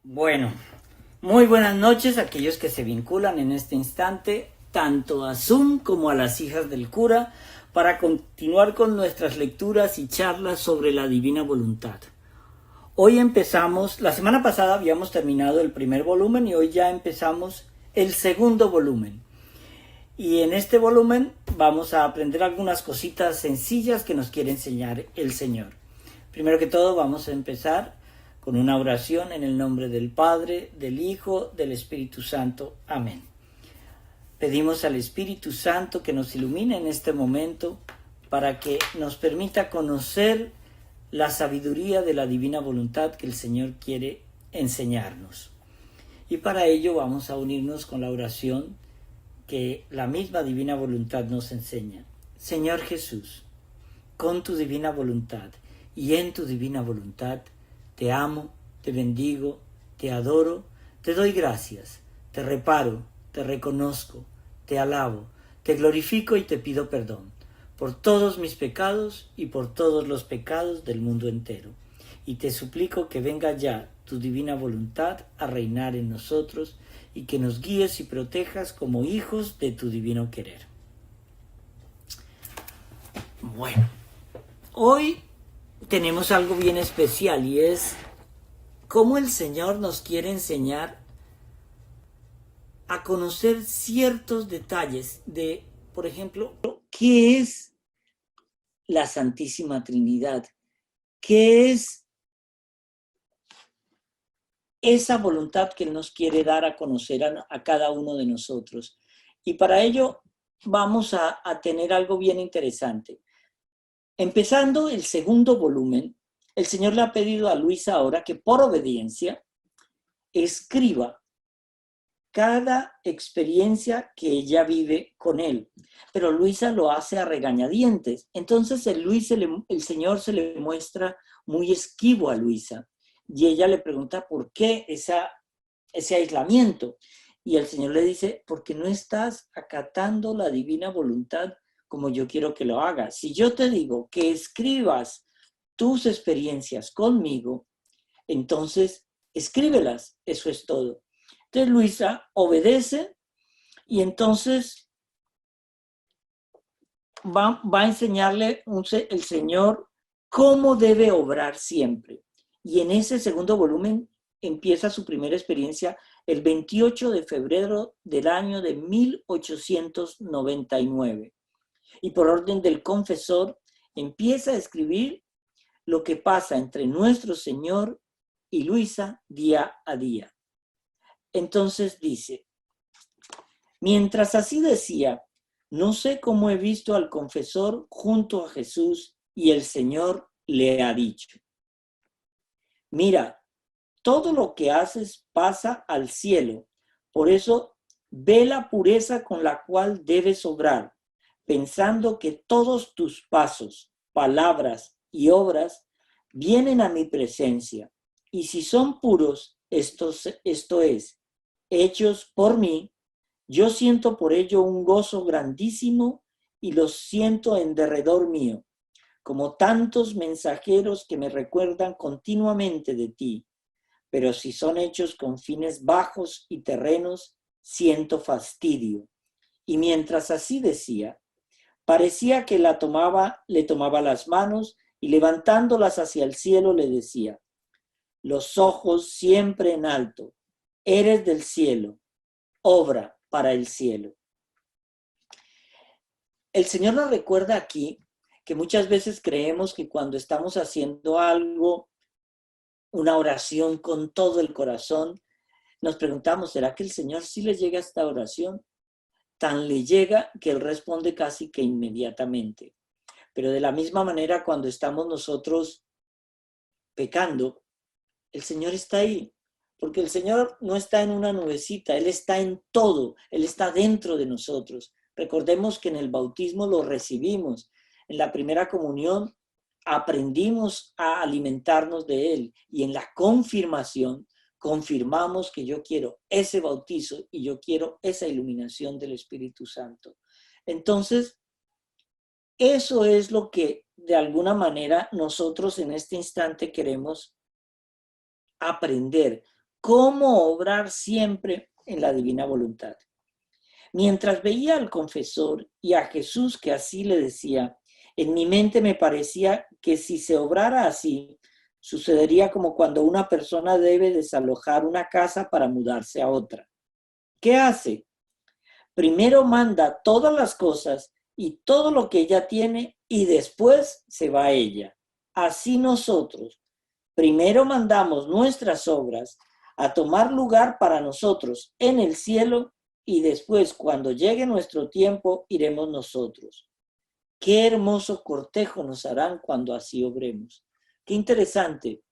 Bueno, muy buenas noches a aquellos que se vinculan en este instante, tanto a Zoom como a las hijas del cura, para continuar con nuestras lecturas y charlas sobre la divina voluntad. Hoy empezamos, la semana pasada habíamos terminado el primer volumen y hoy ya empezamos el segundo volumen. Y en este volumen vamos a aprender algunas cositas sencillas que nos quiere enseñar el Señor. Primero que todo vamos a empezar con una oración en el nombre del Padre, del Hijo, del Espíritu Santo. Amén. Pedimos al Espíritu Santo que nos ilumine en este momento para que nos permita conocer la sabiduría de la divina voluntad que el Señor quiere enseñarnos. Y para ello vamos a unirnos con la oración que la misma divina voluntad nos enseña. Señor Jesús, con tu divina voluntad y en tu divina voluntad, te amo, te bendigo, te adoro, te doy gracias, te reparo, te reconozco, te alabo, te glorifico y te pido perdón por todos mis pecados y por todos los pecados del mundo entero. Y te suplico que venga ya tu divina voluntad a reinar en nosotros y que nos guíes y protejas como hijos de tu divino querer. Bueno, hoy tenemos algo bien especial y es cómo el Señor nos quiere enseñar a conocer ciertos detalles de, por ejemplo, ¿qué es la Santísima Trinidad? ¿Qué es esa voluntad que Él nos quiere dar a conocer a cada uno de nosotros? Y para ello vamos a tener algo bien interesante. Empezando el segundo volumen, el Señor le ha pedido a Luisa ahora que por obediencia escriba cada experiencia que ella vive con él. Pero Luisa lo hace a regañadientes. Entonces el Señor se le muestra muy esquivo a Luisa y ella le pregunta por qué ese aislamiento. Y el Señor le dice, porque no estás acatando la divina voluntad como yo quiero que lo hagas. Si yo te digo que escribas tus experiencias conmigo, entonces escríbelas, eso es todo. Entonces Luisa obedece y entonces va a enseñarle el Señor cómo debe obrar siempre. Y en ese segundo volumen empieza su primera experiencia el 28 de febrero del año de 1899. Y por orden del confesor empieza a escribir lo que pasa entre nuestro Señor y Luisa día a día. Entonces dice, mientras así decía, no sé cómo he visto al confesor junto a Jesús y el Señor le ha dicho, mira, todo lo que haces pasa al cielo, por eso ve la pureza con la cual debes obrar, pensando que todos tus pasos, palabras y obras vienen a mi presencia, y si son puros, esto es, hechos por mí, yo siento por ello un gozo grandísimo y los siento en derredor mío, como tantos mensajeros que me recuerdan continuamente de ti. Pero si son hechos con fines bajos y terrenos, siento fastidio. Y mientras así decía, parecía que le tomaba las manos y levantándolas hacia el cielo le decía, los ojos siempre en alto, eres del cielo, obra para el cielo. El Señor nos recuerda aquí que muchas veces creemos que cuando estamos haciendo algo, una oración con todo el corazón, nos preguntamos, ¿será que el Señor sí le llega a esta oración? Tan le llega que Él responde casi que inmediatamente. Pero de la misma manera, cuando estamos nosotros pecando, el Señor está ahí. Porque el Señor no está en una nubecita, Él está en todo, Él está dentro de nosotros. Recordemos que en el bautismo lo recibimos, en la primera comunión aprendimos a alimentarnos de Él y en la confirmación confirmamos que yo quiero ese bautizo y yo quiero esa iluminación del Espíritu Santo. Entonces, eso es lo que de alguna manera nosotros en este instante queremos aprender. cómo obrar siempre en la divina voluntad. Mientras veía al confesor y a Jesús que así le decía, en mi mente me parecía que si se obrara así, sucedería como cuando una persona debe desalojar una casa para mudarse a otra. ¿Qué hace? Primero manda todas las cosas y todo lo que ella tiene y después se va a ella. Así nosotros, primero mandamos nuestras obras a tomar lugar para nosotros en el cielo y después, cuando llegue nuestro tiempo, iremos nosotros. Qué hermoso cortejo nos harán cuando así obremos. Qué interesante.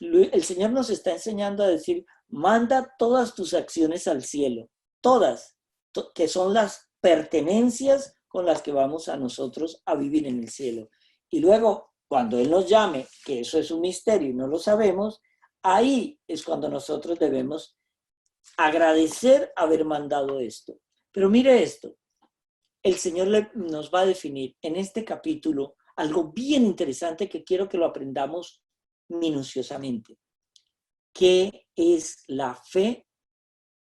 El Señor nos está enseñando a decir, manda todas tus acciones al cielo, todas, que son las pertenencias con las que vamos a nosotros a vivir en el cielo. Y luego, cuando Él nos llame, que eso es un misterio y no lo sabemos, ahí es cuando nosotros debemos agradecer haber mandado esto. Pero mire esto, el Señor nos va a definir en este capítulo algo bien interesante que quiero que lo aprendamos minuciosamente. ¿Qué es la fe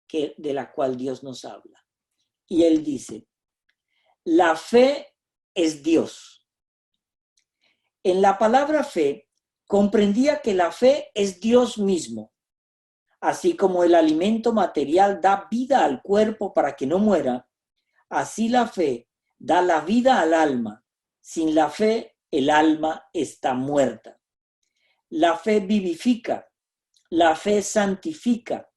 de la cual Dios nos habla? Y Él dice, la fe es Dios. En la palabra fe, comprendía que la fe es Dios mismo. Así como el alimento material da vida al cuerpo para que no muera, así la fe da la vida al alma. Sin la fe, el alma está muerta. La fe vivifica, la fe santifica,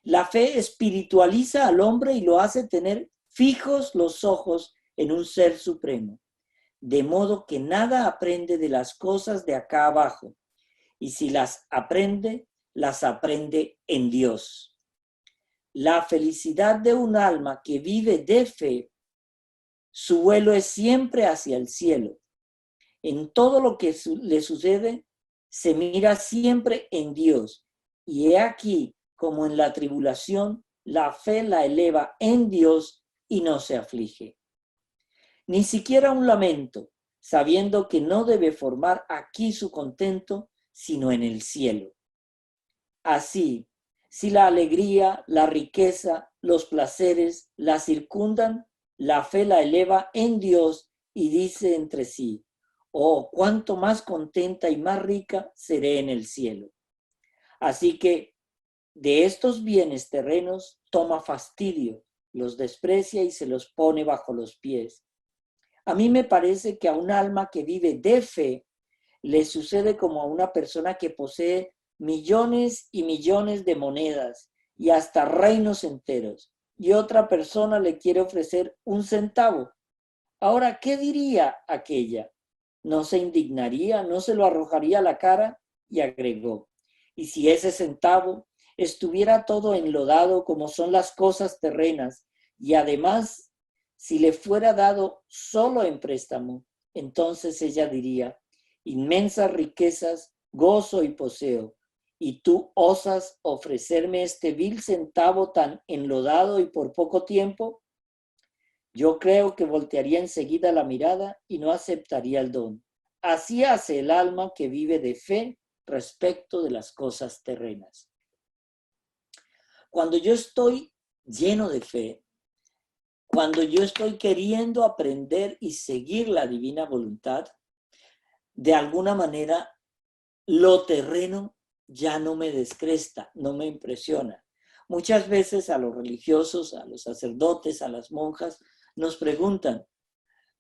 la fe espiritualiza al hombre y lo hace tener fijos los ojos en un ser supremo, de modo que nada aprende de las cosas de acá abajo, y si las aprende en Dios. La felicidad de un alma que vive de fe, su vuelo es siempre hacia el cielo. En todo lo que le sucede, se mira siempre en Dios. Y he aquí, como en la tribulación, la fe la eleva en Dios y no se aflige. Ni siquiera un lamento, sabiendo que no debe formar aquí su contento, sino en el cielo. Así, si la alegría, la riqueza, los placeres la circundan, la fe la eleva en Dios y dice entre sí, oh, cuánto más contenta y más rica seré en el cielo. Así que de estos bienes terrenos toma fastidio, los desprecia y se los pone bajo los pies. A mí me parece que a un alma que vive de fe le sucede como a una persona que posee millones y millones de monedas y hasta reinos enteros, y otra persona le quiere ofrecer un centavo. Ahora, ¿qué diría aquella? ¿No se indignaría? ¿No se lo arrojaría a la cara? Y agregó, y si ese centavo estuviera todo enlodado como son las cosas terrenas, y además, si le fuera dado solo en préstamo, entonces ella diría, inmensas riquezas, gozo y poseo, y tú osas ofrecerme este vil centavo tan enlodado y por poco tiempo. Yo creo que voltearía enseguida la mirada y no aceptaría el don. Así hace el alma que vive de fe respecto de las cosas terrenas. Cuando yo estoy lleno de fe, cuando yo estoy queriendo aprender y seguir la divina voluntad, de alguna manera lo terreno ya no me descresta, no me impresiona. Muchas veces a los religiosos, a los sacerdotes, a las monjas, nos preguntan,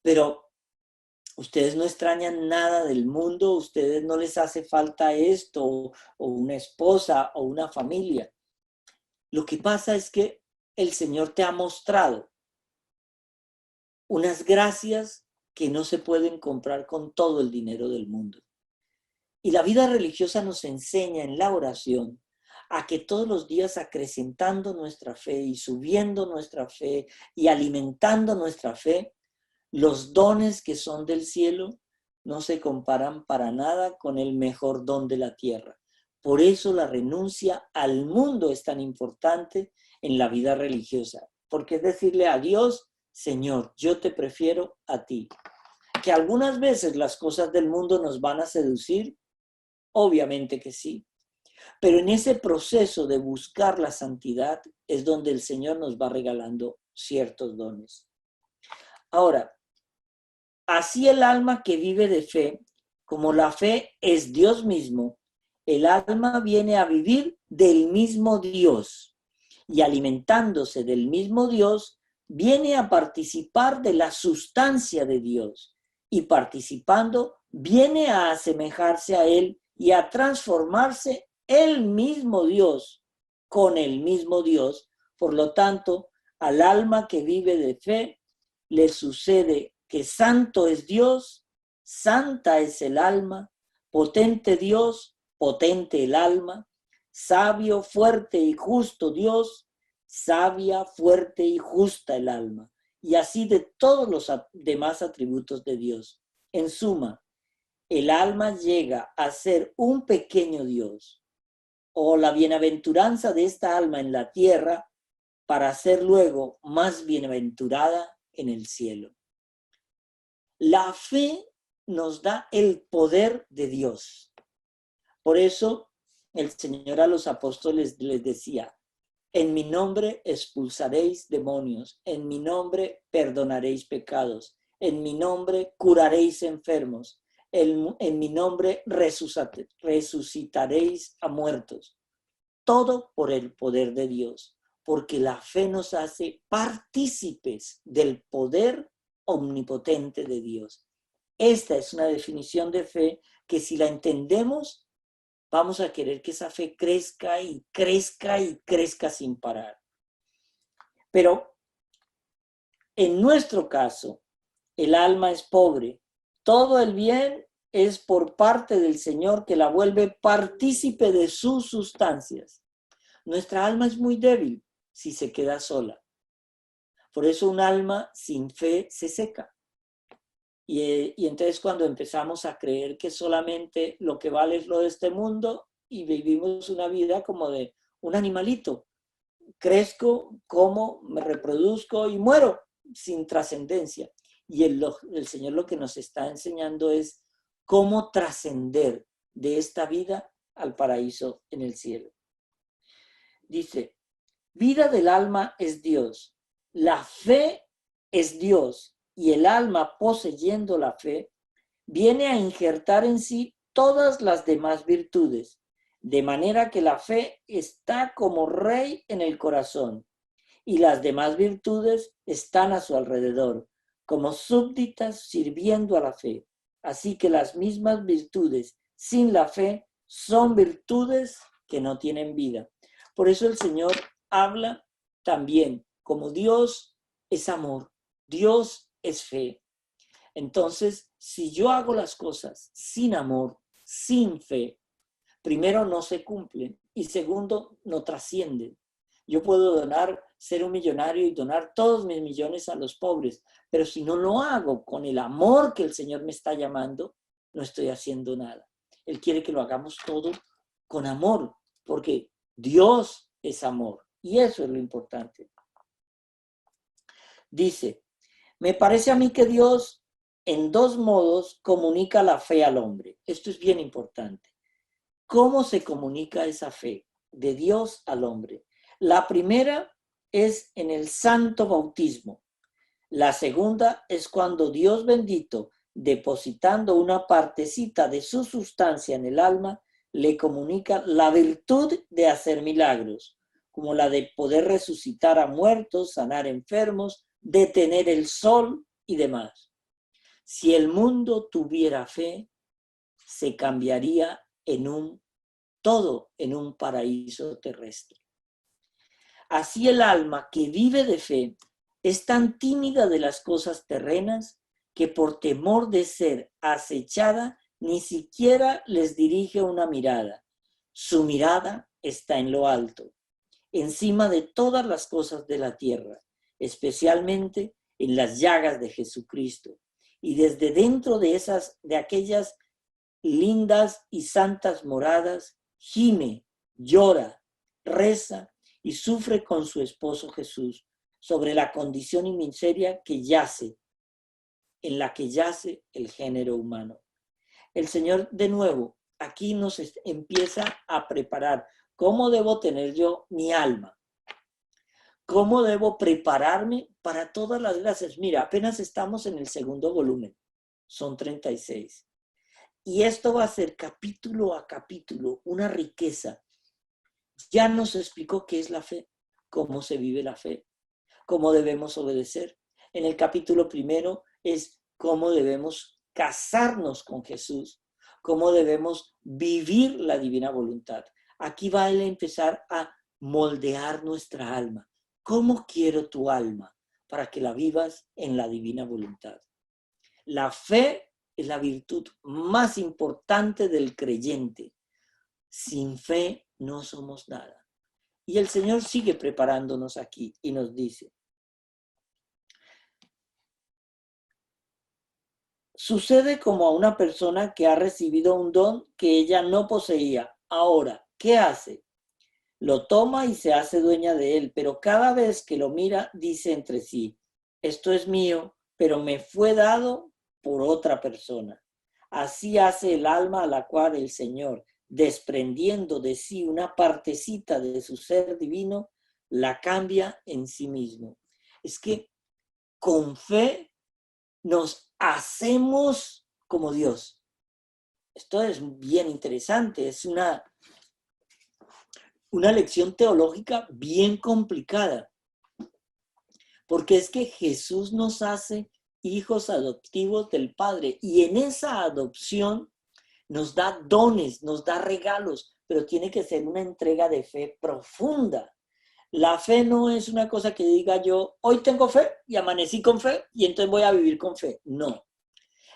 pero ustedes no extrañan nada del mundo, ustedes no les hace falta esto, o una esposa, o una familia. Lo que pasa es que el Señor te ha mostrado unas gracias que no se pueden comprar con todo el dinero del mundo. Y la vida religiosa nos enseña en la oración a que todos los días acrecentando nuestra fe y subiendo nuestra fe y alimentando nuestra fe, los dones que son del cielo no se comparan para nada con el mejor don de la tierra. Por eso la renuncia al mundo es tan importante en la vida religiosa, porque es decirle a Dios, Señor, yo te prefiero a ti. Que algunas veces las cosas del mundo nos van a seducir, obviamente que sí, Pero en ese proceso de buscar la santidad es donde el Señor nos va regalando ciertos dones. Ahora, así el alma que vive de fe, como la fe es Dios mismo, el alma viene a vivir del mismo Dios y alimentándose del mismo Dios, viene a participar de la sustancia de Dios y participando viene a asemejarse a Él y a transformarse el mismo Dios con el mismo Dios. Por lo tanto, al alma que vive de fe le sucede que santo es Dios, santa es el alma, potente Dios, potente el alma, sabio, fuerte y justo Dios, sabia, fuerte y justa el alma, y así de todos los demás atributos de Dios. En suma, el alma llega a ser un pequeño Dios, o la bienaventuranza de esta alma en la tierra, para ser luego más bienaventurada en el cielo. La fe nos da el poder de Dios. Por eso el Señor a los apóstoles les decía, en mi nombre expulsaréis demonios, en mi nombre perdonaréis pecados, en mi nombre curaréis enfermos, en mi nombre resucitaréis a muertos. Todo por el poder de Dios, porque la fe nos hace partícipes del poder omnipotente de Dios. Esta es una definición de fe que si la entendemos, vamos a querer que esa fe crezca y crezca y crezca sin parar. Pero en nuestro caso, el alma es pobre. Todo el bien es por parte del Señor que la vuelve partícipe de sus sustancias. Nuestra alma es muy débil si se queda sola. Por eso un alma sin fe se seca. Y entonces cuando empezamos a creer que solamente lo que vale es lo de este mundo y vivimos una vida como de un animalito. Crezco, como, me reproduzco y muero sin trascendencia. Y el Señor lo que nos está enseñando es cómo trascender de esta vida al paraíso en el cielo. Dice, vida del alma es Dios, la fe es Dios y el alma poseyendo la fe viene a injertar en sí todas las demás virtudes, de manera que la fe está como rey en el corazón y las demás virtudes están a su alrededor, como súbditas sirviendo a la fe. Así que las mismas virtudes sin la fe son virtudes que no tienen vida. Por eso el Señor habla también como Dios es amor, Dios es fe. Entonces, si yo hago las cosas sin amor, sin fe, primero no se cumplen y segundo no trascienden. Yo puedo ser un millonario y donar todos mis millones a los pobres, pero si no lo hago con el amor que el Señor me está llamando, no estoy haciendo nada. Él quiere que lo hagamos todo con amor, porque Dios es amor y eso es lo importante. Dice, me parece a mí que Dios en dos modos comunica la fe al hombre. Esto es bien importante. ¿Cómo se comunica esa fe de Dios al hombre? La primera es en el santo bautismo. La segunda es cuando Dios bendito, depositando una partecita de su sustancia en el alma, le comunica la virtud de hacer milagros, como la de poder resucitar a muertos, sanar enfermos, detener el sol y demás. Si el mundo tuviera fe, se cambiaría todo en un paraíso terrestre. Así el alma que vive de fe es tan tímida de las cosas terrenas que por temor de ser acechada ni siquiera les dirige una mirada. Su mirada está en lo alto, encima de todas las cosas de la tierra, especialmente en las llagas de Jesucristo. Y desde dentro de aquellas lindas y santas moradas, gime, llora, reza y sufre con su esposo Jesús sobre la condición y miseria en la que yace el género humano. El Señor de nuevo aquí nos empieza a preparar. ¿Cómo debo tener yo mi alma? ¿Cómo debo prepararme para todas las gracias? Mira, apenas estamos en el segundo volumen, son 36. Y esto va a ser capítulo a capítulo una riqueza. Ya nos explicó qué es la fe, cómo se vive la fe, cómo debemos obedecer. En el capítulo primero es cómo debemos casarnos con Jesús, cómo debemos vivir la divina voluntad. Aquí va a empezar a moldear nuestra alma. ¿Cómo quiero tu alma para que la vivas en la divina voluntad? La fe es la virtud más importante del creyente. Sin fe no somos nada. Y el Señor sigue preparándonos aquí y nos dice, sucede como a una persona que ha recibido un don que ella no poseía. Ahora, ¿qué hace? Lo toma y se hace dueña de él, pero cada vez que lo mira dice entre sí, esto es mío, pero me fue dado por otra persona. Así hace el alma a la cual el Señor, desprendiendo de sí una partecita de su ser divino, la cambia en sí mismo. Es que con fe nos hacemos como Dios. Esto es bien interesante, es una lección teológica bien complicada, porque es que Jesús nos hace hijos adoptivos del Padre y en esa adopción nos da dones, nos da regalos, pero tiene que ser una entrega de fe profunda. La fe no es una cosa que diga yo, hoy tengo fe y amanecí con fe y entonces voy a vivir con fe. No,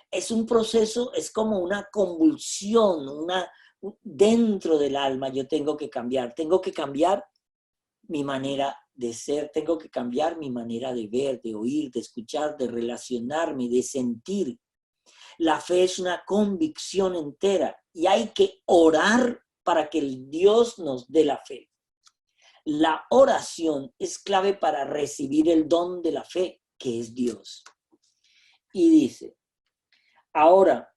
es un proceso, es como una convulsión, dentro del alma yo tengo que cambiar mi manera de ser, tengo que cambiar mi manera de ver, de oír, de escuchar, de relacionarme, de sentir. La fe es una convicción entera y hay que orar para que el Dios nos dé la fe. La oración es clave para recibir el don de la fe, que es Dios. Y dice, ahora,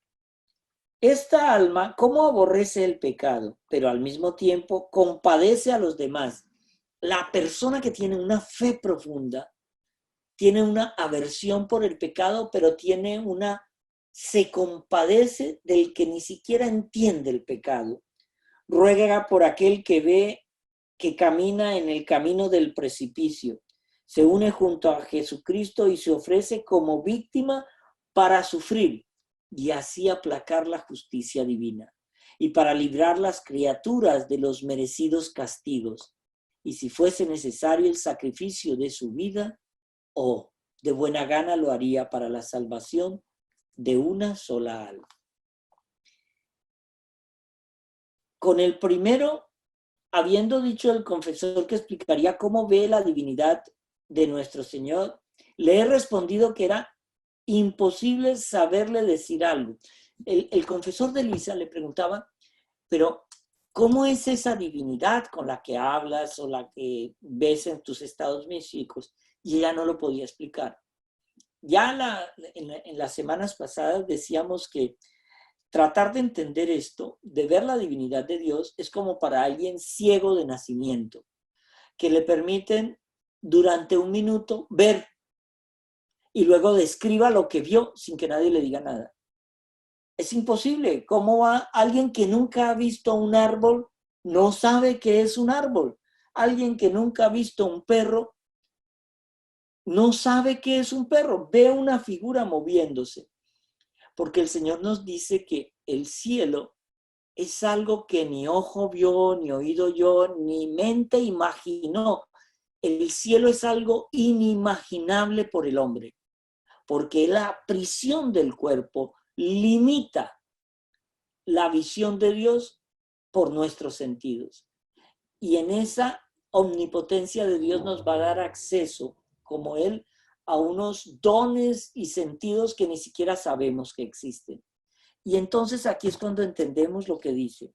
esta alma, ¿cómo aborrece el pecado? Pero al mismo tiempo compadece a los demás. La persona que tiene una fe profunda tiene una aversión por el pecado, pero se compadece del que ni siquiera entiende el pecado. Ruega por aquel que ve que camina en el camino del precipicio. Se une junto a Jesucristo y se ofrece como víctima para sufrir y así aplacar la justicia divina y para librar las criaturas de los merecidos castigos. Y si fuese necesario el sacrificio de su vida, de buena gana lo haría para la salvación de una sola alma. Con el primero, habiendo dicho el confesor que explicaría cómo ve la divinidad de nuestro Señor, le he respondido que era imposible saberle decir algo. El confesor de Luisa le preguntaba, pero ¿cómo es esa divinidad con la que hablas o la que ves en tus estados místicos? Y ella no lo podía explicar. Ya en las semanas pasadas decíamos que tratar de entender esto, de ver la divinidad de Dios, es como para alguien ciego de nacimiento, que le permiten durante un minuto ver y luego describa lo que vio sin que nadie le diga nada. Es imposible. ¿Cómo va alguien que nunca ha visto un árbol, no sabe qué es un árbol? Alguien que nunca ha visto un perro, no sabe qué es un perro, ve una figura moviéndose. Porque el Señor nos dice que el cielo es algo que ni ojo vio, ni oído oyó, ni mente imaginó. El cielo es algo inimaginable por el hombre, porque la prisión del cuerpo limita la visión de Dios por nuestros sentidos. Y en esa omnipotencia de Dios nos va a dar acceso, como Él, a unos dones y sentidos que ni siquiera sabemos que existen. Y entonces aquí es cuando entendemos lo que dice.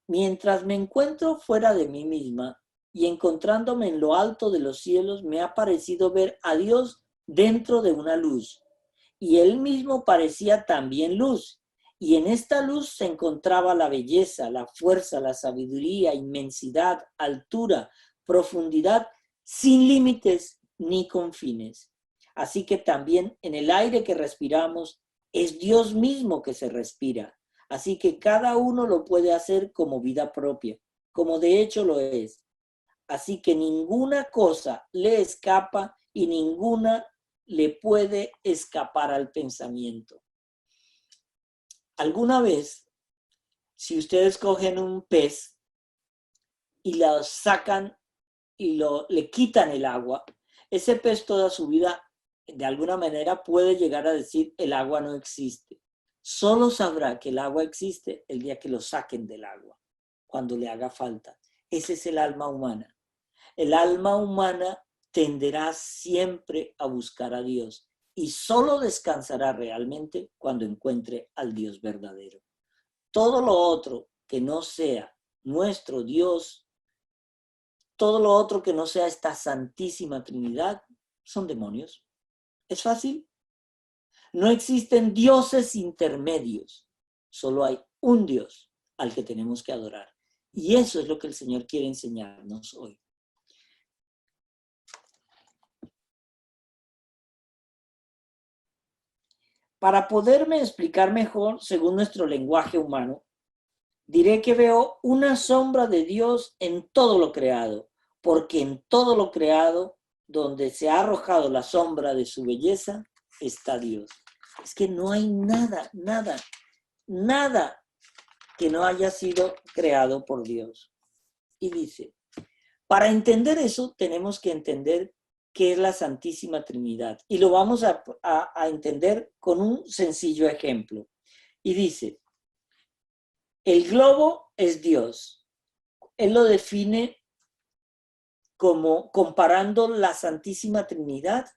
Mientras me encuentro fuera de mí misma y encontrándome en lo alto de los cielos, me ha parecido ver a Dios dentro de una luz. Y Él mismo parecía también luz. y en esta luz se encontraba la belleza, la fuerza, la sabiduría, inmensidad, altura, profundidad, sin límites ni confines. Así que también en el aire que respiramos es Dios mismo que se respira. Así que cada uno lo puede hacer como vida propia, como de hecho lo es. Así que ninguna cosa le escapa y ninguna le puede escapar al pensamiento. Alguna vez, si ustedes cogen un pez y lo sacan y le quitan el agua, ese pez toda su vida, de alguna manera, puede llegar a decir el agua no existe. Solo sabrá que el agua existe el día que lo saquen del agua, cuando le haga falta. Ese es el alma humana. El alma humana tenderá siempre a buscar a Dios y solo descansará realmente cuando encuentre al Dios verdadero. Todo lo otro que no sea nuestro Dios, todo lo otro que no sea esta Santísima Trinidad, son demonios. ¿Es fácil? No existen dioses intermedios, solo hay un Dios al que tenemos que adorar. Y eso es lo que el Señor quiere enseñarnos hoy. Para poderme explicar mejor, según nuestro lenguaje humano, diré que veo una sombra de Dios en todo lo creado, porque en todo lo creado, donde se ha arrojado la sombra de su belleza, está Dios. Es que no hay nada, nada, nada que no haya sido creado por Dios. Y dice, para entender eso tenemos que entender qué es la Santísima Trinidad. Y lo vamos a entender con un sencillo ejemplo. Y dice, el globo es Dios. Él lo define como comparando la Santísima Trinidad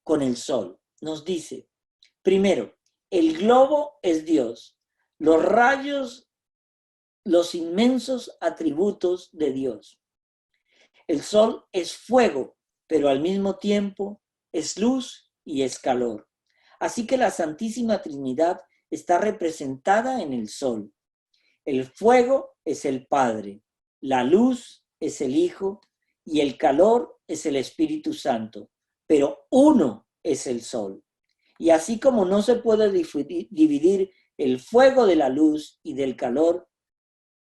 con el sol. Nos dice, primero, el globo es Dios. Los rayos, los inmensos atributos de Dios. El sol es fuego, pero al mismo tiempo es luz y es calor. Así que la Santísima Trinidad está representada en el sol. El fuego es el Padre, la luz es el Hijo y el calor es el Espíritu Santo, pero uno es el sol. Y así como no se puede dividir el fuego de la luz y del calor,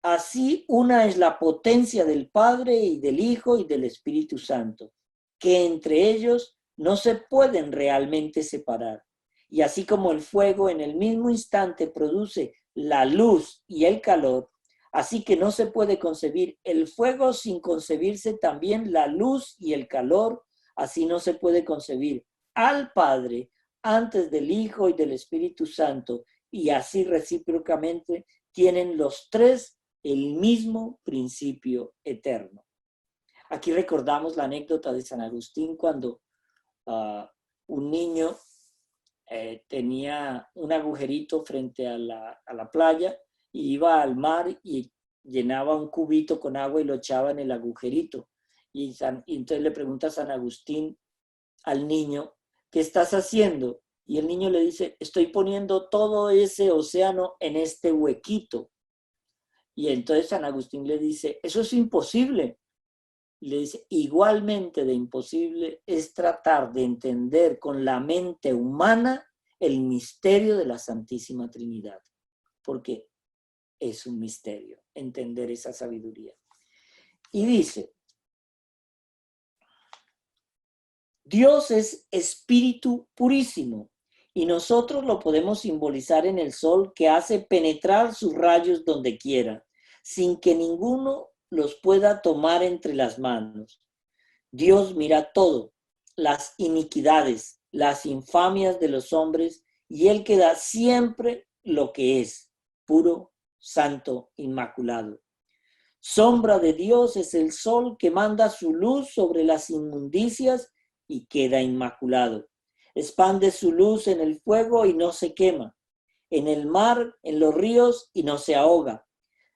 así una es la potencia del Padre y del Hijo y del Espíritu Santo, que entre ellos no se pueden realmente separar. Y así como el fuego en el mismo instante produce la luz y el calor, así que no se puede concebir el fuego sin concebirse también la luz y el calor, así no se puede concebir al Padre antes del Hijo y del Espíritu Santo, y así recíprocamente tienen los tres el mismo principio eterno. Aquí recordamos la anécdota de San Agustín cuando un niño tenía un agujerito frente a la playa y iba al mar y llenaba un cubito con agua y lo echaba en el agujerito. Y entonces le pregunta a San Agustín al niño, ¿qué estás haciendo? Y el niño le dice, estoy poniendo todo ese océano en este huequito. Y entonces San Agustín le dice, eso es imposible. Y le dice, igualmente de imposible es tratar de entender con la mente humana el misterio de la Santísima Trinidad, porque es un misterio entender esa sabiduría. Y dice, Dios es espíritu purísimo y nosotros lo podemos simbolizar en el sol que hace penetrar sus rayos donde quiera, sin que ninguno los pueda tomar entre las manos. Dios mira todo, las iniquidades, las infamias de los hombres, y Él queda siempre lo que es, puro, santo, inmaculado. Sombra de Dios es el sol que manda su luz sobre las inmundicias y queda inmaculado. Expande su luz en el fuego y no se quema, en el mar, en los ríos y no se ahoga.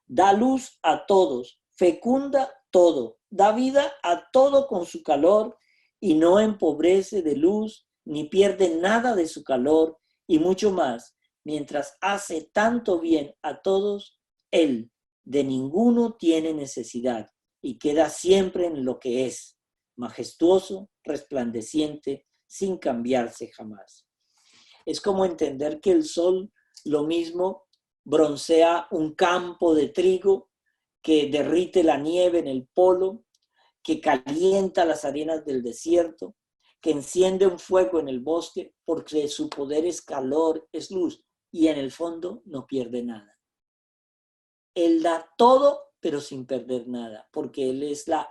Da luz a todos, fecunda todo, da vida a todo con su calor y no empobrece de luz ni pierde nada de su calor, y mucho más, mientras hace tanto bien a todos, él de ninguno tiene necesidad y queda siempre en lo que es, majestuoso, resplandeciente, sin cambiarse jamás. Es como entender que el sol lo mismo broncea un campo de trigo, que derrite la nieve en el polo, que calienta las arenas del desierto, que enciende un fuego en el bosque, porque su poder es calor, es luz, y en el fondo no pierde nada. Él da todo, pero sin perder nada, porque Él es la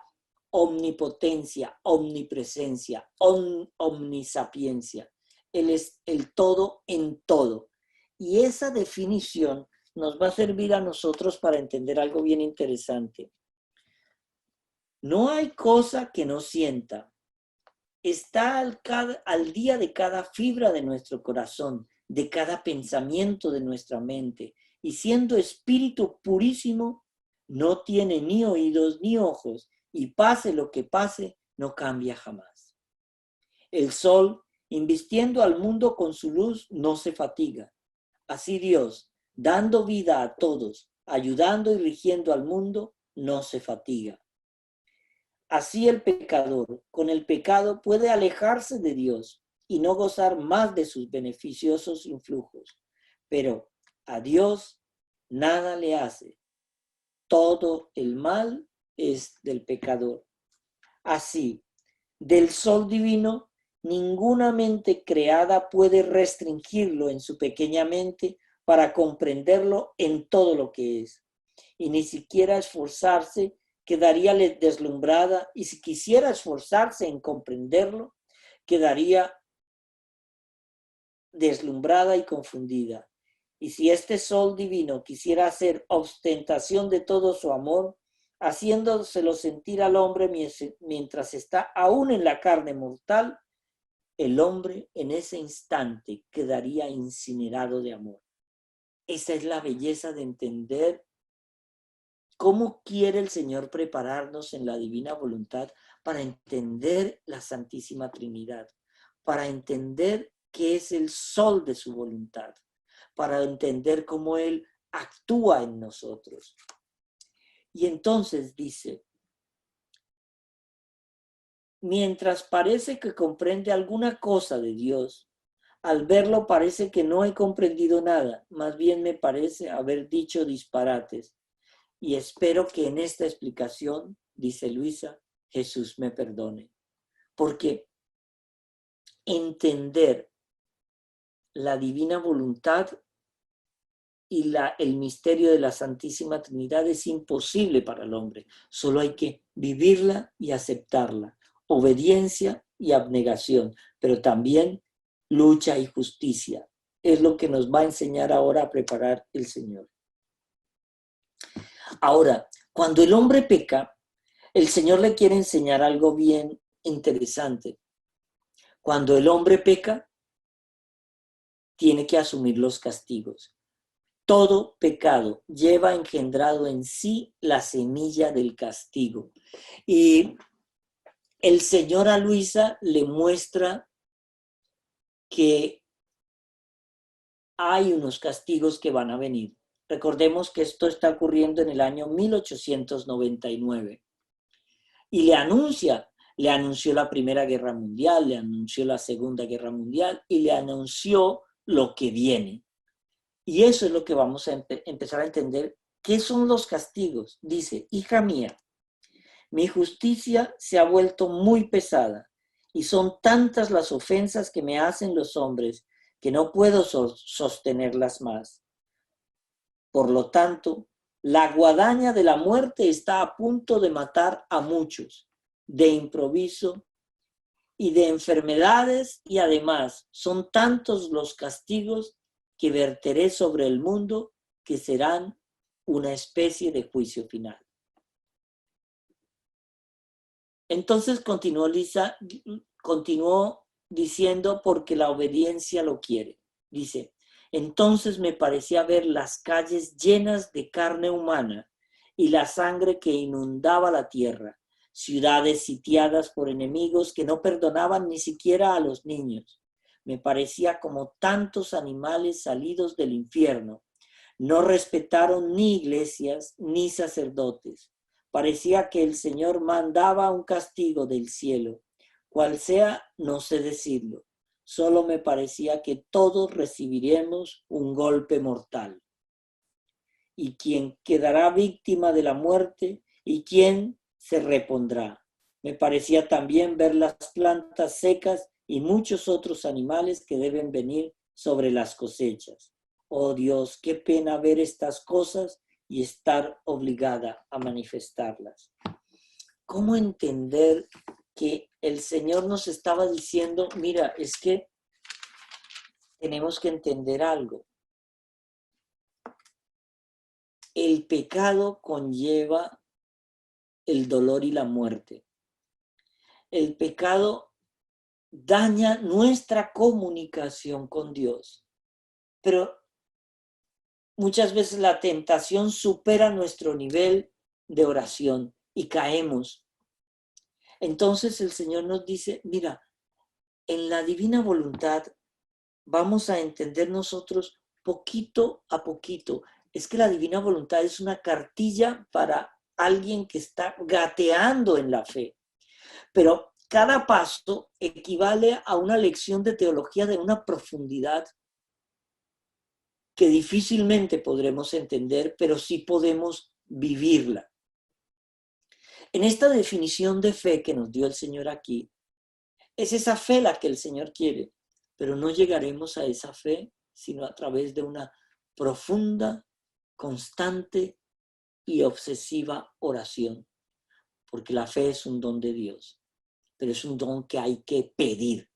omnipotencia, omnipresencia, omnisapiencia. Él es el todo en todo. Y esa definición nos va a servir a nosotros para entender algo bien interesante. No hay cosa que no sienta. Está al día de cada fibra de nuestro corazón, de cada pensamiento de nuestra mente. Y siendo espíritu purísimo, no tiene ni oídos ni ojos, y pase lo que pase, no cambia jamás. El sol, invistiendo al mundo con su luz, no se fatiga. Así Dios, dando vida a todos, ayudando y rigiendo al mundo, no se fatiga. Así el pecador, con el pecado, puede alejarse de Dios y no gozar más de sus beneficiosos influjos. Pero a Dios nada le hace. Todo el mal es del pecador. Así, del sol divino, ninguna mente creada puede restringirlo en su pequeña mente para comprenderlo en todo lo que es. Y ni siquiera esforzarse quedaría deslumbrada, y si quisiera esforzarse en comprenderlo, quedaría deslumbrada y confundida. Y si este sol divino quisiera hacer ostentación de todo su amor, haciéndoselo sentir al hombre mientras está aún en la carne mortal, el hombre en ese instante quedaría incinerado de amor. Esa es la belleza de entender cómo quiere el Señor prepararnos en la divina voluntad para entender la Santísima Trinidad, para entender qué es el sol de su voluntad, para entender cómo Él actúa en nosotros. Y entonces dice, mientras parece que comprende alguna cosa de Dios, al verlo parece que no he comprendido nada, más bien me parece haber dicho disparates. Y espero que en esta explicación, dice Luisa, Jesús me perdone. Porque entender la divina voluntad y el misterio de la Santísima Trinidad es imposible para el hombre. Solo hay que vivirla y aceptarla. Obediencia y abnegación, pero también lucha y justicia. Es lo que nos va a enseñar ahora a preparar el Señor. Ahora, cuando el hombre peca, el Señor le quiere enseñar algo bien interesante. Cuando el hombre peca, tiene que asumir los castigos. Todo pecado lleva engendrado en sí la semilla del castigo. Y el Señor a Luisa le muestra que hay unos castigos que van a venir. Recordemos que esto está ocurriendo en el año 1899. Y le anunció la Primera Guerra Mundial, le anunció la Segunda Guerra Mundial y le anunció lo que viene. Y eso es lo que vamos a empezar a entender. ¿Qué son los castigos? Dice, hija mía, mi justicia se ha vuelto muy pesada y son tantas las ofensas que me hacen los hombres que no puedo sostenerlas más. Por lo tanto, la guadaña de la muerte está a punto de matar a muchos, de improviso y de enfermedades, y además son tantos los castigos que verteré sobre el mundo que serán una especie de juicio final. Entonces continuó diciendo, porque la obediencia lo quiere. Dice, entonces me parecía ver las calles llenas de carne humana y la sangre que inundaba la tierra, ciudades sitiadas por enemigos que no perdonaban ni siquiera a los niños. Me parecía como tantos animales salidos del infierno. No respetaron ni iglesias ni sacerdotes. Parecía que el Señor mandaba un castigo del cielo. Cual sea, no sé decirlo. Solo me parecía que todos recibiremos un golpe mortal. Y quien quedará víctima de la muerte y quien se repondrá. Me parecía también ver las plantas secas y muchos otros animales que deben venir sobre las cosechas. Oh Dios, qué pena ver estas cosas y estar obligada a manifestarlas. ¿Cómo entender que el Señor nos estaba diciendo, mira, es que tenemos que entender algo? El pecado conlleva el dolor y la muerte. El pecado daña nuestra comunicación con Dios, pero muchas veces la tentación supera nuestro nivel de oración y caemos. Entonces el Señor nos dice, mira, en la divina voluntad vamos a entender nosotros poquito a poquito. Es que la divina voluntad es una cartilla para alguien que está gateando en la fe. Pero cada paso equivale a una lección de teología de una profundidad que difícilmente podremos entender, pero sí podemos vivirla. En esta definición de fe que nos dio el Señor aquí, es esa fe la que el Señor quiere, pero no llegaremos a esa fe sino a través de una profunda, constante y obsesiva oración, porque la fe es un don de Dios, pero es un don que hay que pedir.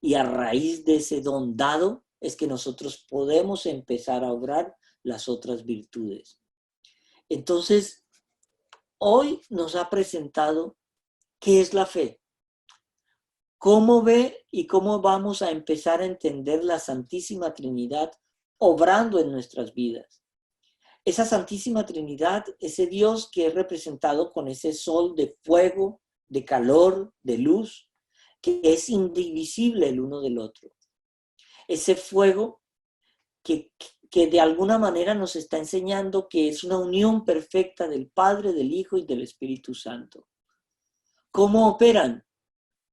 Y a raíz de ese don dado es que nosotros podemos empezar a obrar las otras virtudes. Entonces, hoy nos ha presentado qué es la fe, cómo ve y cómo vamos a empezar a entender la Santísima Trinidad obrando en nuestras vidas. Esa Santísima Trinidad, ese Dios que es representado con ese sol de fuego, de calor, de luz, que es indivisible el uno del otro. Ese fuego que de alguna manera nos está enseñando que es una unión perfecta del Padre, del Hijo y del Espíritu Santo. ¿Cómo operan?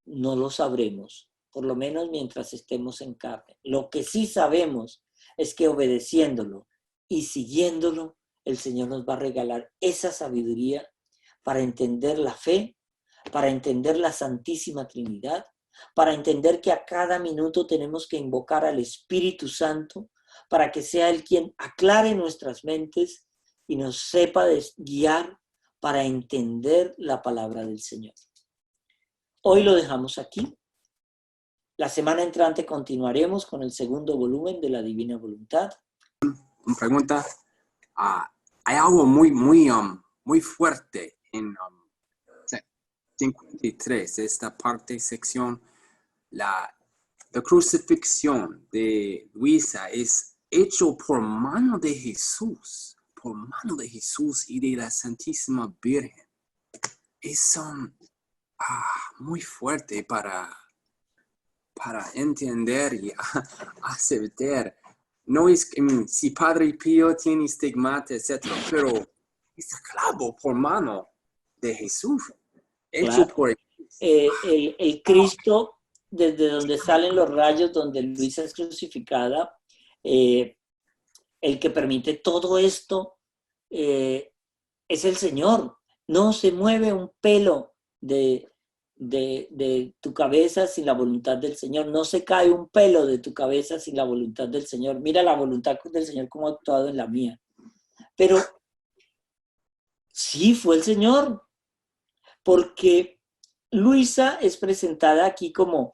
No lo sabremos, por lo menos mientras estemos en carne. Lo que sí sabemos es que obedeciéndolo y siguiéndolo, el Señor nos va a regalar esa sabiduría para entender la fe, para entender la Santísima Trinidad, para entender que a cada minuto tenemos que invocar al Espíritu Santo para que sea Él quien aclare nuestras mentes y nos sepa guiar para entender la palabra del Señor. Hoy lo dejamos aquí. La semana entrante continuaremos con el segundo volumen de la Divina Voluntad. Una pregunta. Hay algo muy fuerte en 53, esta parte, sección, la crucifixión de Luisa es hecho por mano de Jesús y de la Santísima Virgen. Es muy fuerte para entender y aceptar. No es que si Padre Pío tiene estigmata, etc., pero es clavo por mano de Jesús. Hecho Claro. por el Cristo, desde donde salen los rayos, donde Luisa es crucificada, el que permite todo esto es el Señor. No se mueve un pelo de tu cabeza sin la voluntad del Señor. No se cae un pelo de tu cabeza sin la voluntad del Señor. Mira la voluntad del Señor cómo ha actuado en la mía. Pero sí fue el Señor, porque Luisa es presentada aquí como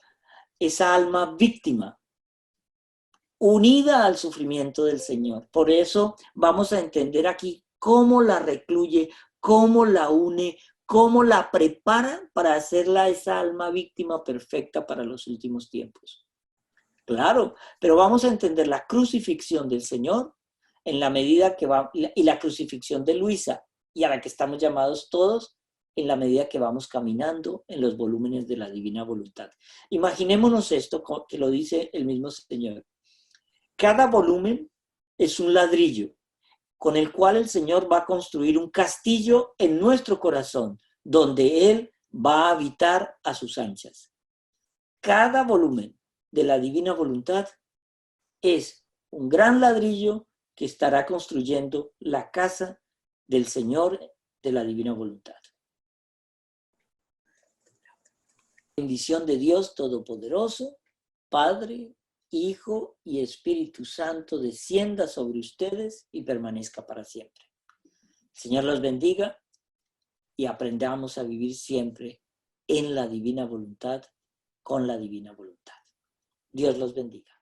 esa alma víctima, unida al sufrimiento del Señor. Por eso vamos a entender aquí cómo la recluye, cómo la une, cómo la prepara para hacerla esa alma víctima perfecta para los últimos tiempos. Claro, pero vamos a entender la crucifixión del Señor en la medida que va, y la crucifixión de Luisa, y a la que estamos llamados todos en la medida que vamos caminando en los volúmenes de la divina voluntad. Imaginémonos esto, que lo dice el mismo Señor. Cada volumen es un ladrillo con el cual el Señor va a construir un castillo en nuestro corazón, donde Él va a habitar a sus anchas. Cada volumen de la divina voluntad es un gran ladrillo que estará construyendo la casa del Señor de la divina voluntad. Bendición de Dios Todopoderoso, Padre, Hijo y Espíritu Santo descienda sobre ustedes y permanezca para siempre. El Señor los bendiga y aprendamos a vivir siempre en la divina voluntad, con la divina voluntad. Dios los bendiga.